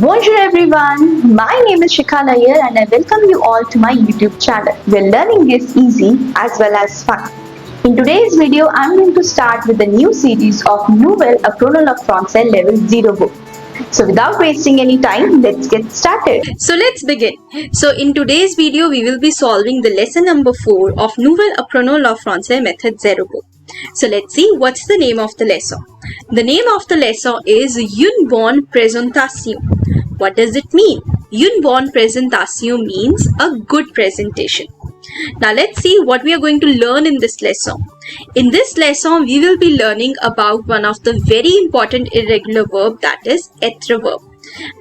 Bonjour everyone, my name is Shikha Nair and I welcome you all to my YouTube channel where learning is easy as well as fun. In today's video, I'm going to start with the new series of Nouvel Apprenons of Francais Level 0 book. So without wasting any time, let's get started. So let's begin. So in today's video, we will be solving the lesson number 4 of Nouvel Apprenons of Francais Method 0 book. So let's see what's the name of the lesson. The name of the lesson is Une bonne présentation. What does it mean? Une bonne présentation means a good presentation. Now let's see what we are going to learn in this lesson. In this lesson, we will be learning about one of the very important irregular verb, that is etre verb.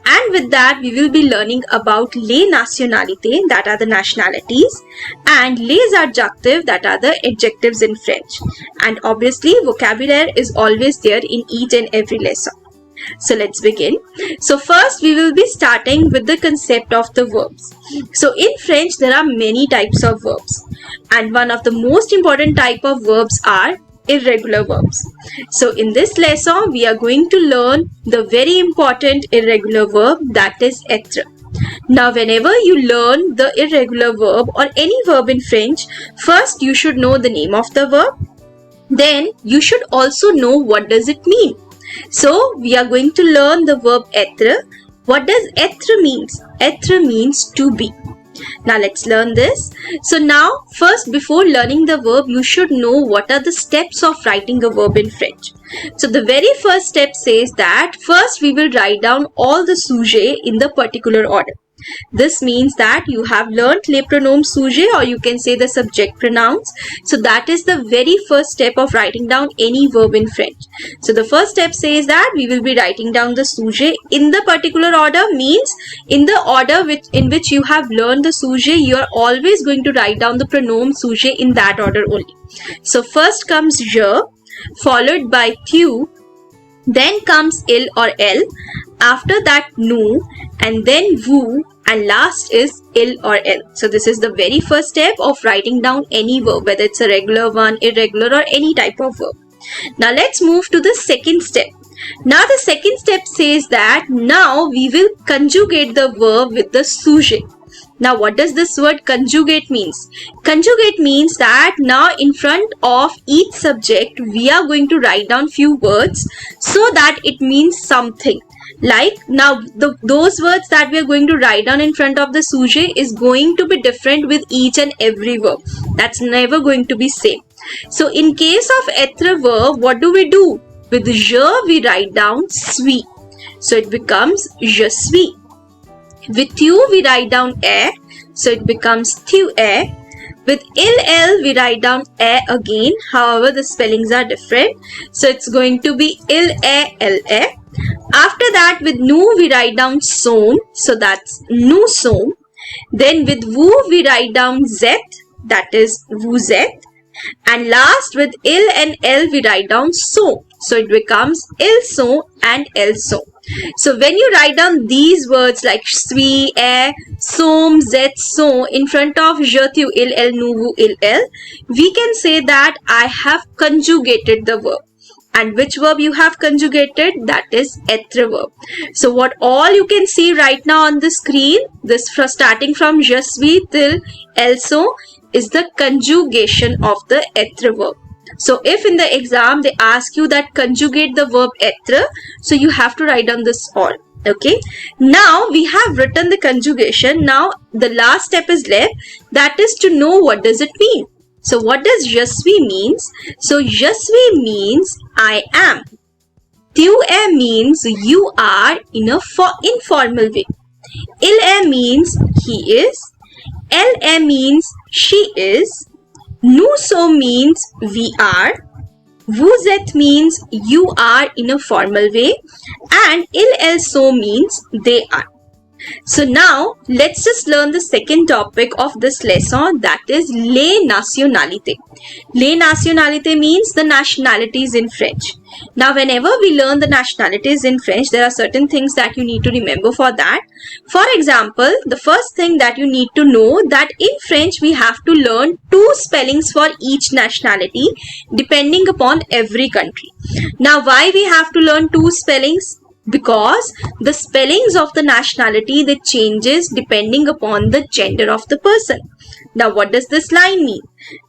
And with that, we will be learning about les nationalités, that are the nationalities, and les adjectives, that are the adjectives in French. And obviously, vocabulary is always there in each and every lesson. So let's begin. So first we will be starting with the concept of the verbs. So in French there are many types of verbs, and one of the most important type of verbs are irregular verbs. So in this lesson we are going to learn the very important irregular verb, that is etre. Now whenever you learn the irregular verb or any verb in French, first you should know the name of the verb. Then you should also know what does it mean. So we are going to learn the verb etre. What does etre means? Etre means to be. Now let's learn this. So now first, before learning the verb, you should know what are the steps of writing a verb in French. So the very first step says that first we will write down all the sujets in the particular order. This means that you have learnt les pronoms sujets, or you can say the subject pronouns. So that is the very first step of writing down any verb in French. So the first step says that we will be writing down the sujet in the particular order, means in the order in which you have learned the sujet, you are always going to write down the pronoun sujet in that order only. So first comes je, followed by tu, then comes il or elle, after that nous, and then vous, and last is il or elle. So this is the very first step of writing down any verb, whether it's a regular one, irregular, or any type of verb. Now let's move to the second step. Now the second step says that now we will conjugate the verb with the sujet. Now what does this word conjugate means? Conjugate means that now in front of each subject we are going to write down few words so that it means something. Like now those words that we are going to write down in front of the sujet is going to be different with each and every verb. That's never going to be same. So in case of etre verb, what do? With je we write down suis. So it becomes je suis. With tu we write down est, so it becomes tu es. With il we write down est again, however the spellings are different, so it's going to be il est, elle est. After that with nous we write down som, so that's nous sommes. Then with vous we write down zet, that is vous êtes. And last with il and elle we write down sont, so it becomes ils sont and elles sont. So when you write down these words like suis, est, som, zet, sont in front of je, tu, il, elle, nous, vous, il, elle, we can say that I have conjugated the verb. And which verb you have conjugated? That is etre verb. So what all you can see right now on the screen, this starting from je suis till elles sont, is the conjugation of the etre verb. So if in the exam they ask you that conjugate the verb etre, so you have to write down this all. Okay. Now we have written the conjugation. Now the last step is left, that is to know what does it mean. So what does je suis means? So je suis means I am. Tu es means you are in a informal way. Il est means he is. Elle est means she is. Nous sommes means we are. Vous êtes means you are in a formal way. And ils, elles sont means they are. So now let's just learn the second topic of this lesson, that is les nationalités. Les nationalités means the nationalities in French. Now whenever we learn the nationalities in French, there are certain things that you need to remember for that. For example, the first thing that you need to know that in French we have to learn 2 spellings for each nationality depending upon every country. Now why we have to learn 2 spellings? Because the spellings of the nationality, they changes depending upon the gender of the person. Now what does this line mean?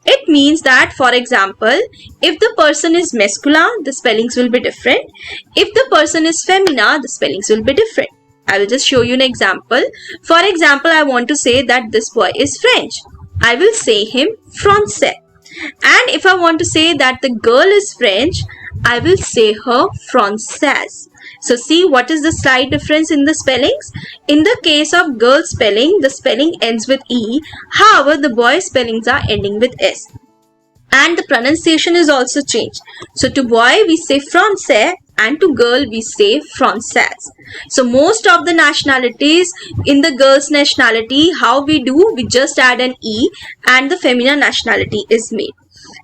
It means that, for example, if the person is masculine, the spellings will be different. If the person is femina, the spellings will be different. I will just show you an example. For example, I want to say that this boy is French. I will say him français. And if I want to say that the girl is French, I will say her française. So see, what is the slight difference in the spellings? In the case of girl spelling, the spelling ends with E. However, the boy spellings are ending with S. And the pronunciation is also changed. So to boy we say français and to girl we say française. So most of the nationalities, in the girl's nationality, how we do? We just add an E and the feminine nationality is made.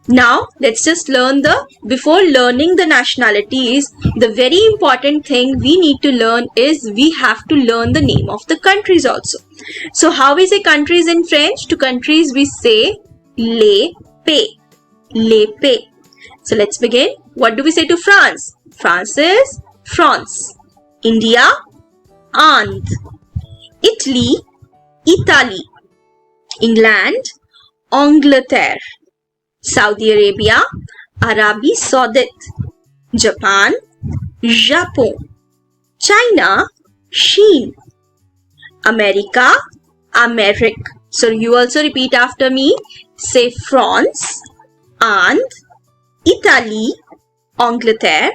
Now let's just learn before learning the nationalities, the very important thing we need to learn is we have to learn the name of the countries also. So how we say countries in French? To countries we say les pays. Les pays. So let's begin. What do we say to France? France is France. India, Inde. Italy, Italy. England, Angleterre. Saudi Arabia, Arabie Saoudite. Japan, Japon. China, Chine. America, Amerique. So you also repeat after me. Say France, Inde, Italy, Angleterre,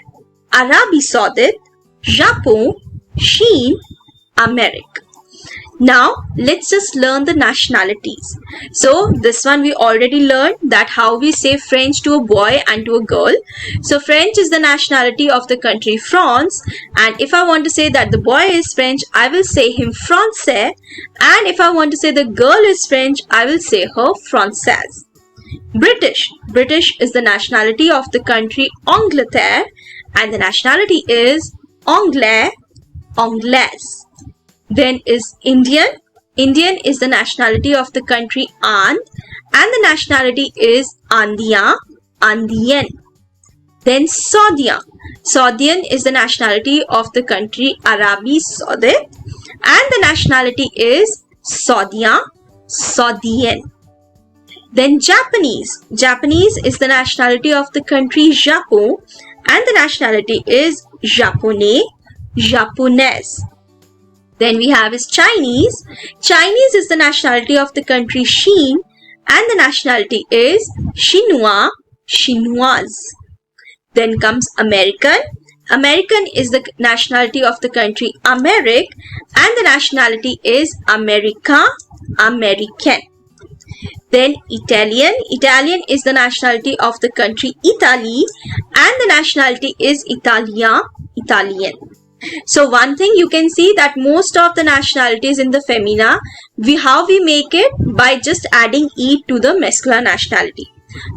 Arabie Saoudite, Japon, Chine, Amerique. Now let's just learn the nationalities. So this one we already learned, that how we say French to a boy and to a girl. So French is the nationality of the country France, and if I want to say that the boy is French, I will say him français, and if I want to say the girl is French, I will say her française. British is the nationality of the country Angleterre, and the nationality is anglais, anglaise. Then is Indian is the nationality of the country Inde, and the nationality is Indian, Indian. Then Saudian is the nationality of the country Arabie Saoudite, and the nationality is Saudian, Saudian. Then Japanese is the nationality of the country Japon, and the nationality is Japonais, Japonaise. Then we have is Chinese is the nationality of the country Xin, and the nationality is Chinois, Chinoise. Then comes American is the nationality of the country Amerique, and the nationality is America, American. Then Italian is the nationality of the country Italy, and the nationality is Italian, Italian. So one thing you can see that most of the nationalities in the femina, how we make it? By just adding E to the masculine nationality.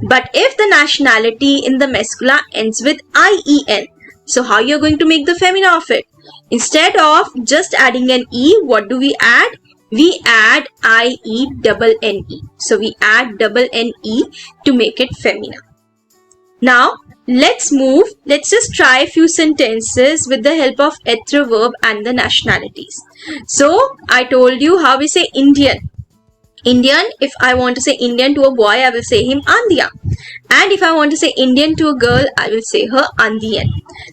But if the nationality in the masculine ends with IEN, so how you're going to make the femina of it? Instead of just adding an E, what do we add? We add IE-double-N-E. So we add double N-E to make it femina. Now let's just try a few sentences with the help of etre verb and the nationalities. So I told you how we say Indian. If I want to say Indian to a boy, I will say him Andiya. And if I want to say Indian to a girl, I will say her Andiyan.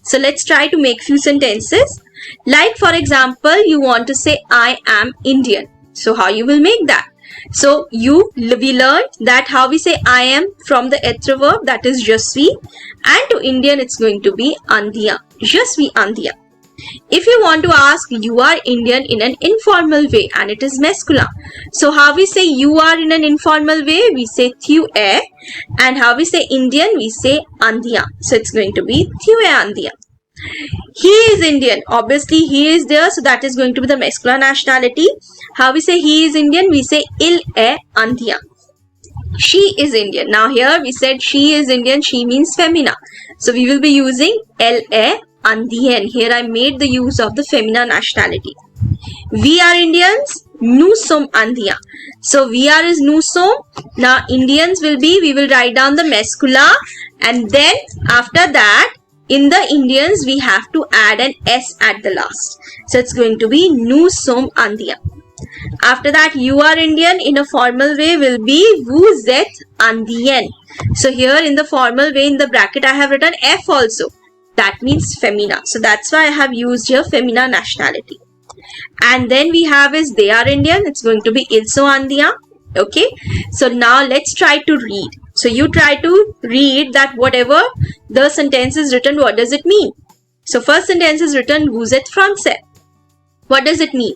So let's try to make few sentences. Like for example, you want to say I am Indian. So how you will make that? So we learned that how we say I am from the etre verb, that is je suis, and to Indian it's going to be Andiya, je suis Andiya. If you want to ask you are Indian in an informal way and it is masculine, so how we say you are in an informal way? We say tu es, and how we say Indian? We say Andiya. So it's going to be tu es Andiya. He is Indian. Obviously he is there, so that is going to be the masculine nationality. How we say he is Indian? We say il est Andiya. She is Indian. Now here we said she is Indian. She means femina. So we will be using elle est Andienne. Here I made the use of the femina nationality. We are Indians. Nous sommes Andiens. So we are is nous sommes. Now Indians will be, we will write down the masculine, and then after that in the Indians, we have to add an S at the last. So it's going to be Nu Som Andiya. After that, you are Indian in a formal way will be Vu Zet Andiyen. So here in the formal way, in the bracket, I have written F also. That means femina. So that's why I have used here femina nationality. And then we have is they are Indian. It's going to be Ilso Andiya. Okay. So now let's try to read. So you try to read that whatever the sentence is written, what does it mean? So first sentence is written Vous êtes français. What does it mean?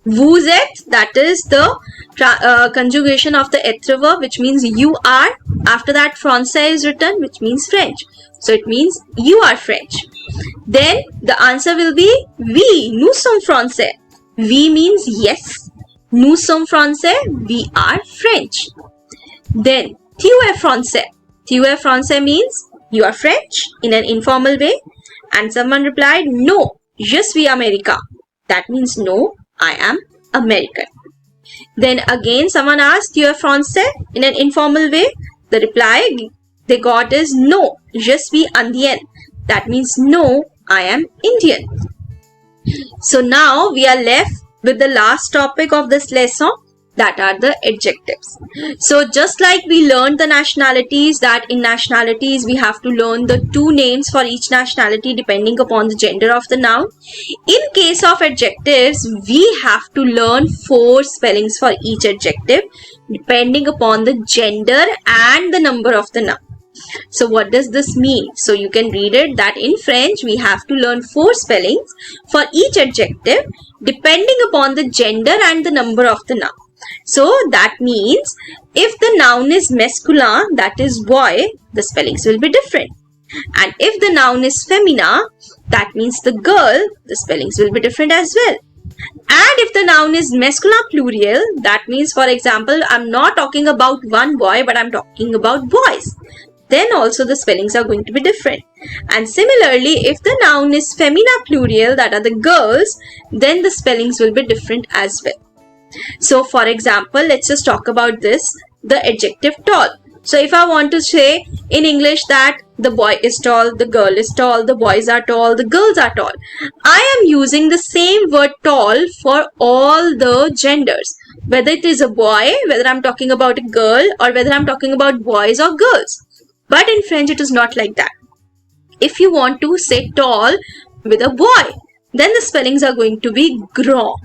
Vous êtes, that is the conjugation of the etre verb, which means you are. After that, français is written, which means French. So it means you are French. Then the answer will be oui, nous sommes français. Oui means yes. Nous sommes français, we are French. Then tu es français. Tu es français means you are French in an informal way. And someone replied, no, je suis américain. That means no, I am American. Then again someone asked, you are français in an informal way. The reply they got is no, je suis indien. That means no, I am Indian. So now we are left with the last topic of this lesson, that are the adjectives. So just like we learned the nationalities, that in nationalities we have to learn the two names for each nationality depending upon the gender of the noun. In case of adjectives, we have to learn 4 spellings for each adjective depending upon the gender and the number of the noun. So what does this mean? So you can read it that in French we have to learn 4 spellings for each adjective depending upon the gender and the number of the noun. So that means if the noun is masculine, that is boy, the spellings will be different. And if the noun is femina, that means the girl, the spellings will be different as well. And if the noun is masculine plural, that means, for example, I'm not talking about one boy, but I'm talking about boys. Then also the spellings are going to be different. And similarly, if the noun is femina plural, that are the girls, then the spellings will be different as well. So for example, let's just talk about this, the adjective tall. So if I want to say in English that the boy is tall, the girl is tall, the boys are tall, the girls are tall, I am using the same word tall for all the genders. Whether it is a boy, whether I'm talking about a girl, or whether I'm talking about boys or girls. But in French, it is not like that. If you want to say tall with a boy, then the spellings are going to be grand.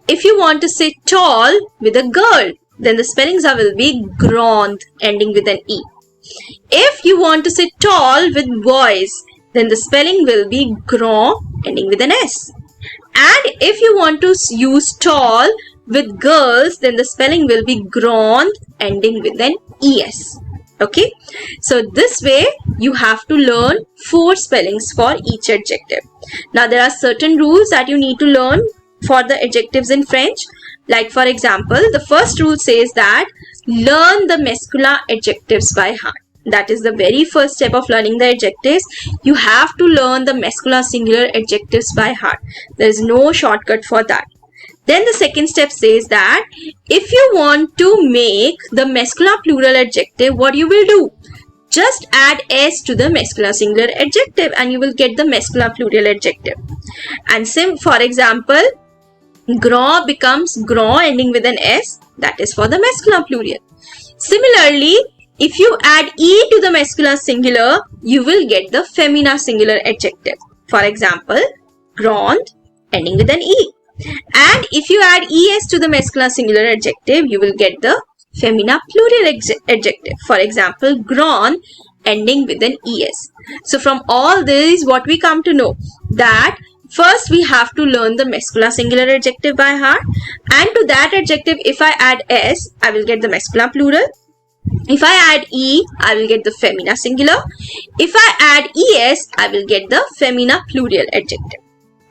If you want to say tall with a girl, then the spellings will be grande, ending with an E. If you want to say tall with boys, then the spelling will be grand, ending with an S. And if you want to use tall with girls, then the spelling will be grande, ending with an ES. Okay, so this way you have to learn 4 spellings for each adjective. Now there are certain rules that you need to learn for the adjectives in French. Like for example, the first rule says that learn the masculine adjectives by heart. That is the very first step of learning the adjectives. You have to learn the masculine singular adjectives by heart. There is no shortcut for that. Then the second step says that if you want to make the masculine plural adjective, what you will do? Just add S to the masculine singular adjective and you will get the masculine plural adjective. And for example, grand becomes grand ending with an S, that is for the masculine plural. Similarly, if you add E to the masculine singular, you will get the feminine singular adjective. For example, grande ending with an E. And if you add ES to the masculine singular adjective, you will get the feminine plural adjective. For example, grande ending with an ES. So from all this, what we come to know that first we have to learn the masculine singular adjective by heart, and to that adjective if I add S, I will get the masculine plural. If I add E, I will get the feminine singular. If I add ES, I will get the feminine plural adjective.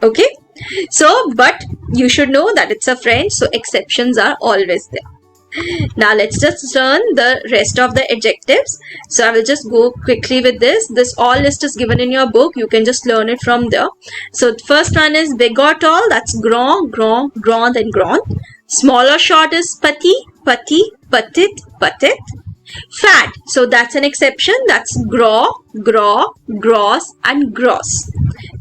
Okay, so but you should know that it's a French, so exceptions are always there. Now let's just learn the rest of the adjectives. So I will just go quickly with this. This all list is given in your book. You can just learn it from there. So the first one is big or tall. That's grand, grand, grand and grand. Small or short is petit, petit, petit, petit. Fat, so that's an exception. That's gros, gros, gross and gross.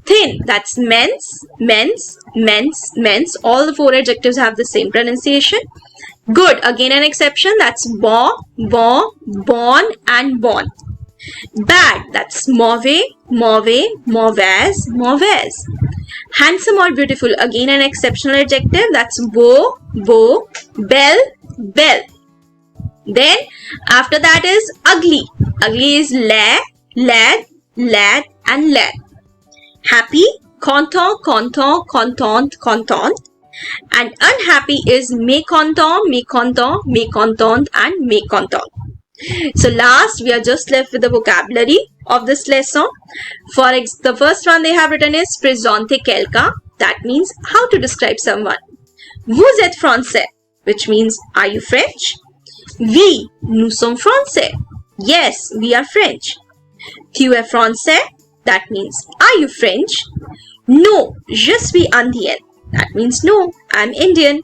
Thin, that's men's, men's, men's, men's. All the four adjectives have the same pronunciation. Good, again an exception. That's bon, bon, born and born. Bad, that's mauvais, mauvais, mauvaise, mauvaise. Handsome or beautiful, again an exceptional adjective. That's beau, beau, belle, belle. Then after that is ugly. Ugly is laid, lad, lad and lad. Happy, content, content, content, content. And unhappy is mécontent, mécontent, mécontente and mécontent. So last we are just left with the vocabulary of this lesson. For the first one they have written is présenter quelqu'un. That means how to describe someone. Vous êtes français, which means are you French? Oui, nous sommes français. Yes, we are French. Tu es français? That means are you French? No, je suis indien. That means no, I'm Indian.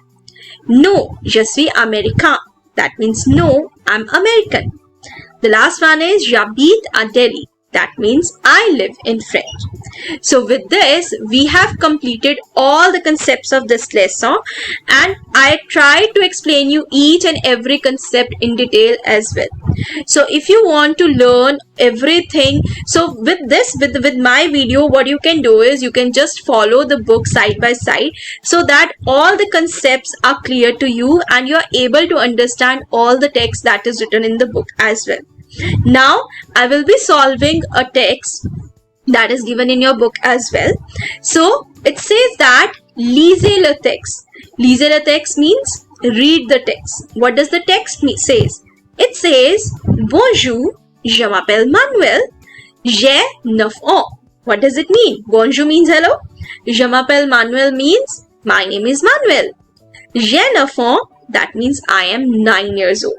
No, je suis américain. That means no, I'm American. The last one is j'habite à Delhi. That means I live in French. So with this, we have completed all the concepts of this lesson, and I tried to explain you each and every concept in detail as well. So if you want to learn everything, so with this, with my video, what you can do is you can just follow the book side by side so that all the concepts are clear to you and you are able to understand all the text that is written in the book as well. Now I will be solving a text that is given in your book as well. So it says that lisez le texte. Lisez le texte means read the text. What does the text says? It says bonjour, je m'appelle Manuel, j'ai 9 ans. What does it mean? Bonjour means hello. Je m'appelle Manuel means my name is Manuel. J'ai 9 ans, that means I am 9 years old.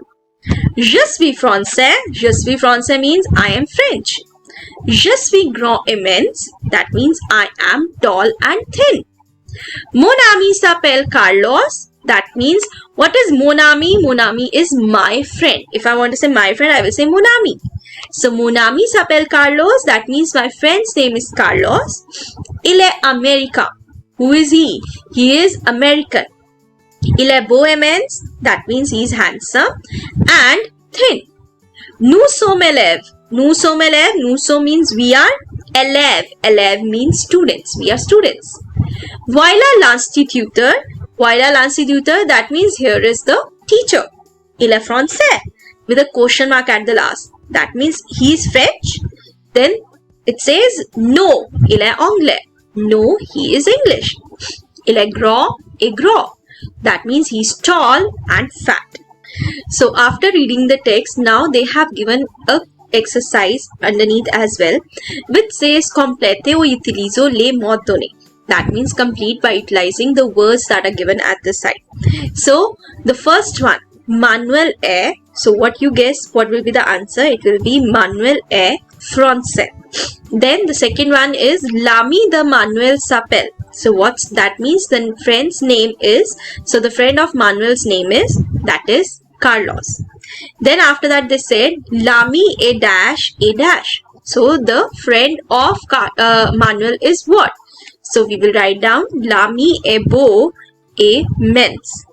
Je suis français means I am French. Je suis grand immense, that means I am tall and thin. Mon ami s'appelle Carlos, that means what is mon ami? Mon ami is my friend. If I want to say my friend, I will say mon ami. So mon ami s'appelle Carlos, that means my friend's name is Carlos. Il est américain. Who is he? He is American. Il est beau immense, that means he is handsome and thin. Nous sommes élèves. Nous sommes élèves. Nous sommes means we are. Élève. Élève means students. We are students. Voilà l'instituteur. Voilà l'instituteur, that means here is the teacher. Il est français with a question mark at the last. That means he is French. Then it says no. Il est anglais. No, he is English. Il est gros et gros. That means he is tall and fat. So after reading the text, now they have given a exercise underneath as well, which says complétez ou utilisez les mots donnés. That means complete by utilizing the words that are given at the side. So the first one, Manuel est. So what you guess, what will be the answer? It will be Manuel est français. Then the second one is l'ami de Manuel s'appelle. So what's that means? The friend's name is, so the friend of Manuel's name is, that is Carlos. Then after that they said l'ami est dash et dash. So the friend of Manuel is what? So we will write down l'ami est beau et mince.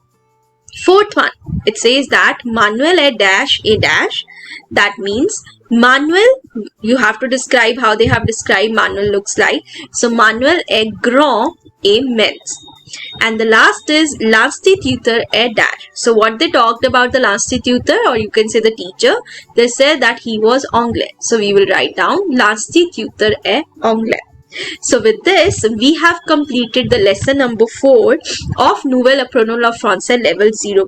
Fourth one, it says that Manuel est dash et dash. That means Manuel, you have to describe how they have described Manuel looks like. So Manuel est grand et mince. And the last is l'instituteur est dash. So what they talked about the l'instituteur, or you can say the teacher, they said that he was anglais. So we will write down l'instituteur est anglais. So with this, we have completed the lesson number 4 of Nouvel Apprenons of Français level 0.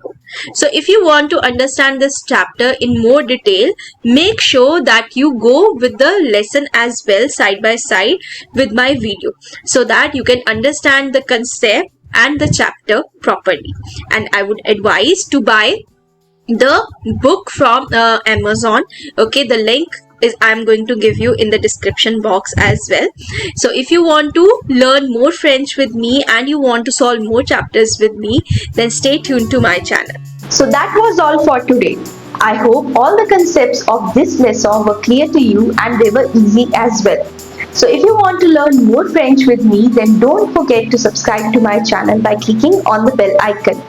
So if you want to understand this chapter in more detail, make sure that you go with the lesson as well side by side with my video, so that you can understand the concept and the chapter properly. And I would advise to buy the book from Amazon. Okay, the link is I'm going to give you in the description box as well. So if you want to learn more French with me and you want to solve more chapters with me, then stay tuned to my channel. So that was all for today. I hope all the concepts of this lesson were clear to you and they were easy as well. So if you want to learn more French with me, then don't forget to subscribe to my channel by clicking on the bell icon.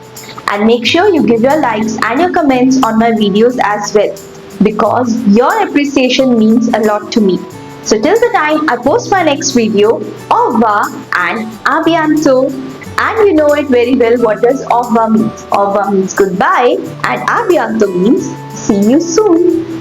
And make sure you give your likes and your comments on my videos as well, because your appreciation means a lot to me. So till the time I post my next video, au revoir and à bientôt. And you know it very well, what does au revoir means. Au revoir means goodbye and à bientôt means see you soon.